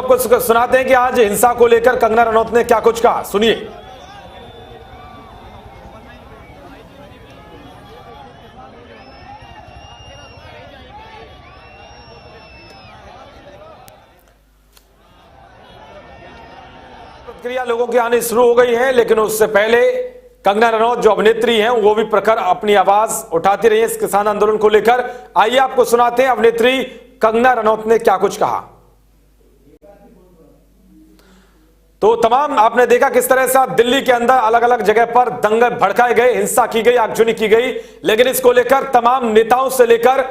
आपको सुनाते हैं कि आज हिंसा को लेकर कंगना रनौत ने क्या कुछ कहा, सुनिए। प्रतिक्रिया लोगों की आनी शुरू हो गई है, लेकिन उससे पहले कंगना रनौत जो अभिनेत्री हैं वो भी प्रखर अपनी आवाज उठाती रही है इस किसान आंदोलन को लेकर। आइए आपको सुनाते हैं अभिनेत्री कंगना रनौत ने क्या कुछ कहा। तो तमाम आपने देखा किस तरह से दिल्ली के अंदर अलग अलग जगह पर दंगे भड़काए गए, हिंसा की गई, आगजनी की गई, लेकिन इसको लेकर तमाम नेताओं से लेकर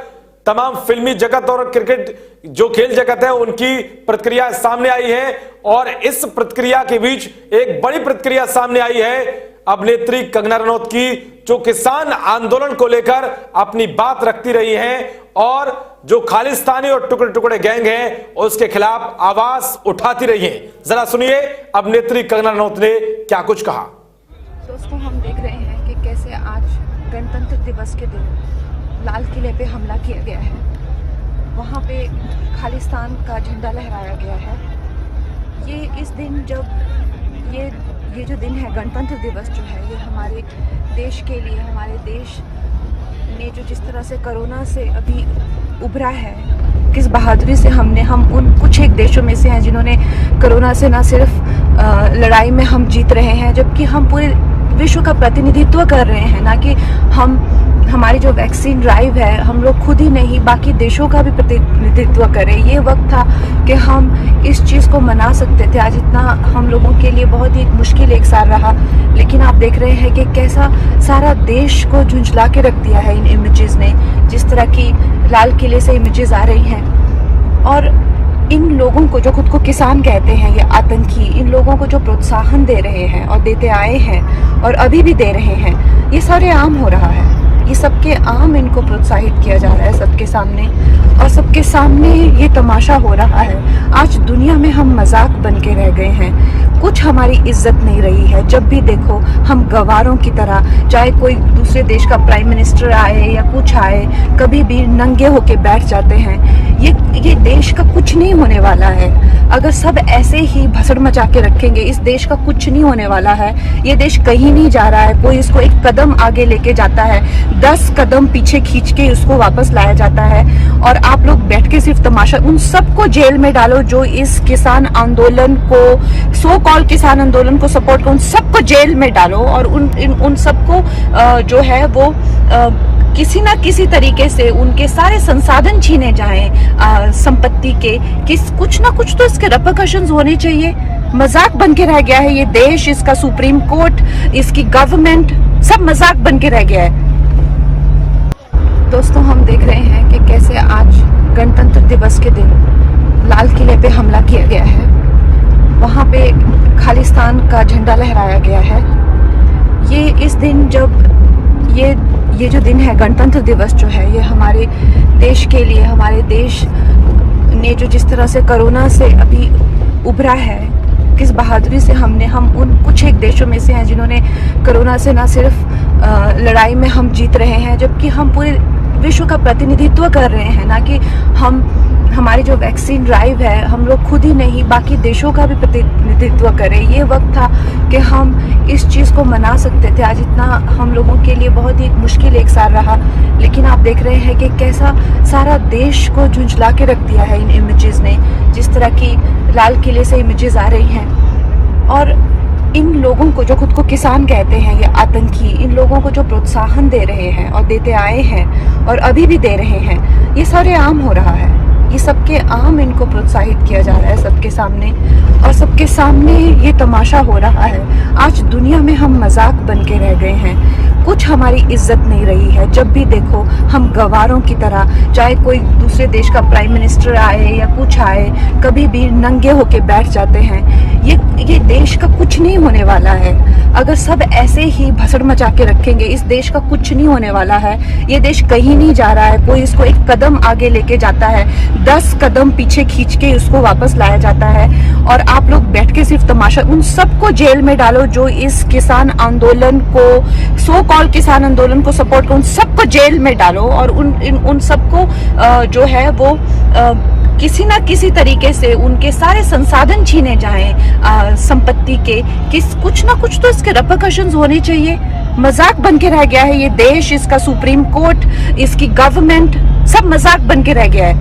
तमाम फिल्मी जगत और क्रिकेट जो खेल जगत है उनकी प्रतिक्रिया सामने आई है। और इस प्रतिक्रिया के बीच एक बड़ी प्रतिक्रिया सामने आई है अभिनेत्री कंगना रनौत की, जो किसान आंदोलन को लेकर अपनी बात रखती रही हैं और जो खालिस्तानी और टुकड़े टुकड़े गैंग हैं उसके खिलाफ आवाज उठाती रही हैं। जरा सुनिए अभिनेत्री कंगना रनौत ने क्या कुछ कहा। दोस्तों, हम देख रहे हैं कि कैसे आज गणतंत्र दिवस के दिन लाल किले पे हमला किया गया है। वहाँ पे खालिस्तान का झंडा लहराया गया है। ये इस दिन जब ये जो दिन है गणतंत्र दिवस जो है, ये हमारे देश के लिए, हमारे देश ने जो जिस तरह से कोरोना से अभी उभरा है, किस बहादुरी से हम उन कुछ एक देशों में से हैं जिन्होंने कोरोना से ना सिर्फ लड़ाई में हम जीत रहे हैं, जबकि हम पूरे विश्व का प्रतिनिधित्व कर रहे हैं। ना कि हमारी जो वैक्सीन ड्राइव है, हम लोग खुद ही नहीं बाकी देशों का भी प्रतिनिधित्व करें। ये वक्त था कि हम इस चीज़ को मना सकते थे। आज इतना हम लोगों के लिए बहुत ही मुश्किल एक साल रहा, लेकिन आप देख रहे हैं कि कैसा सारा देश को झुंझला के रख दिया है इन इमेजेस ने। जिस तरह की लाल किले से इमेजेस आ रही हैं और इन लोगों को जो खुद को किसान कहते हैं, ये आतंकी, इन लोगों को जो प्रोत्साहन दे रहे हैं और देते आए हैं और अभी भी दे रहे हैं, ये सारे आम हो रहा है। ये सबके आम इनको प्रोत्साहित किया जा रहा है सबके सामने, और सबके सामने ये तमाशा हो रहा है। आज दुनिया में हम मजाक बन के रह गए हैं। कुछ हमारी इज्जत नहीं रही है। जब भी देखो हम गवारों की तरह, चाहे कोई दूसरे देश का प्राइम मिनिस्टर आए या कुछ आए, कभी भी नंगे होके बैठ जाते हैं। ये देश का कुछ नहीं होने वाला है। अगर सब ऐसे ही भसड़ मचा के रखेंगे, इस देश का कुछ नहीं होने वाला है। ये देश कहीं नहीं जा रहा है। कोई इसको एक कदम आगे लेके जाता है, 10 कदम पीछे खींच के उसको वापस लाया जाता है। और आप लोग बैठ के सिर्फ तमाशा, उन सबको जेल में डालो जो इस किसान आंदोलन को, सो कॉल किसान आंदोलन को सपोर्ट करो, उन सबको जेल में डालो। और उन सबको जो है वो किसी ना किसी तरीके से उनके सारे संसाधन छीने जाएं संपत्ति के, कुछ ना कुछ तो इसके रेपरकशंस होने चाहिए। मजाक बन के रह गया है ये देश, इसका सुप्रीम कोर्ट, इसकी गवर्नमेंट, सब मजाक बन के रह गया है। दोस्तों, हम देख रहे हैं कि कैसे आज गणतंत्र दिवस के दिन लाल किले पे हमला किया गया है। वहाँ पे खालिस्तान का झंडा लहराया गया है। ये इस दिन जब ये जो दिन है गणतंत्र दिवस जो है, ये हमारे देश के लिए, हमारे देश ने जो जिस तरह से कोरोना से अभी उभरा है, किस बहादुरी से हम उन कुछ एक देशों में से हैं जिन्होंने कोरोना से ना सिर्फ लड़ाई में हम जीत रहे हैं, जबकि हम पूरे विश्व का प्रतिनिधित्व कर रहे हैं। ना कि हमारी जो वैक्सीन ड्राइव है, हम लोग खुद ही नहीं बाकी देशों का भी प्रतिनिधित्व करें। ये वक्त था कि हम इस चीज़ को मना सकते थे। आज इतना हम लोगों के लिए बहुत ही मुश्किल एक साल रहा, लेकिन आप देख रहे हैं कि कैसा सारा देश को झुंझला के रख दिया है इन इमेजेस ने। जिस तरह की लाल किले से इमेजेस आ रही हैं और इन लोगों को जो खुद को किसान कहते हैं, ये आतंकी, इन लोगों को जो प्रोत्साहन दे रहे हैं और देते आए हैं और अभी भी दे रहे हैं, ये सारे आम हो रहा है। ये सबके आम इनको प्रोत्साहित किया जा रहा है सबके सामने, और सबके सामने ये तमाशा हो रहा है। आज दुनिया में हम मजाक बन के रह गए हैं। कुछ हमारी इज्जत नहीं रही है। जब भी देखो हम गवारों की तरह, चाहे कोई दूसरे देश का प्राइम मिनिस्टर आए या कुछ आए, कभी भी नंगे होके बैठ जाते हैं। ये देश का कुछ नहीं होने वाला है। अगर सब ऐसे ही भसड़ मचा के रखेंगे, इस देश का कुछ नहीं होने वाला है। ये देश कहीं नहीं जा रहा है। कोई इसको एक कदम आगे लेके जाता है, 10 कदम पीछे खींच के उसको वापस लाया जाता है। और आप लोग बैठ के सिर्फ तमाशा, उन सबको जेल में डालो जो इस किसान आंदोलन को, सो कॉल किसान आंदोलन को सपोर्ट करो, उन सबको जेल में डालो। और उन सबको जो है वो किसी ना किसी तरीके से उनके सारे संसाधन छीने जाएं संपत्ति के, कुछ ना कुछ तो इसके रेपरकशंस होने चाहिए। मजाक बन के रह गया है ये देश, इसका सुप्रीम कोर्ट, इसकी गवर्नमेंट, सब मजाक बन के रह गया है।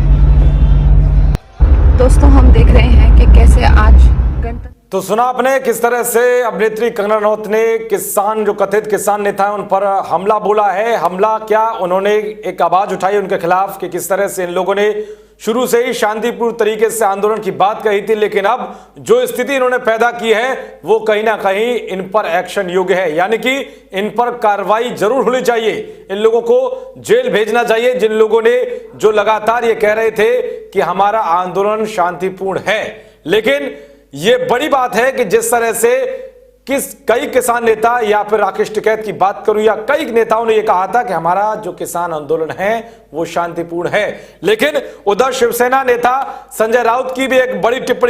दोस्तों, हम देख रहे हैं कि कैसे आज गणतंत्र। तो सुना आपने किस तरह से अभिनेत्री कंगना रनौत ने किसान, जो कथित किसान नेता हैं, उन पर हमला बोला है। हमला क्या, उन्होंने एक आवाज उठाई उनके खिलाफ कि किस तरह से इन लोगों ने शुरू से ही शांतिपूर्ण तरीके से आंदोलन की बात कही थी, लेकिन अब जो स्थिति इन्होंने पैदा की है वो कहीं ना कहीं इन पर एक्शन योग्य है, यानी कि इन पर कार्रवाई जरूर होनी चाहिए। इन लोगों को जेल भेजना चाहिए, जिन लोगों ने जो लगातार ये कह रहे थे कि हमारा आंदोलन शांतिपूर्ण है। लेकिन ये बड़ी बात है कि जिस तरह से कई किसान नेता, या फिर राकेश टिकैत की बात करूं, या कई नेताओं ने यह कहा था कि हमारा जो किसान आंदोलन है वो शांतिपूर्ण है, लेकिन उधर शिवसेना नेता संजय राउत की भी एक बड़ी टिप्पणी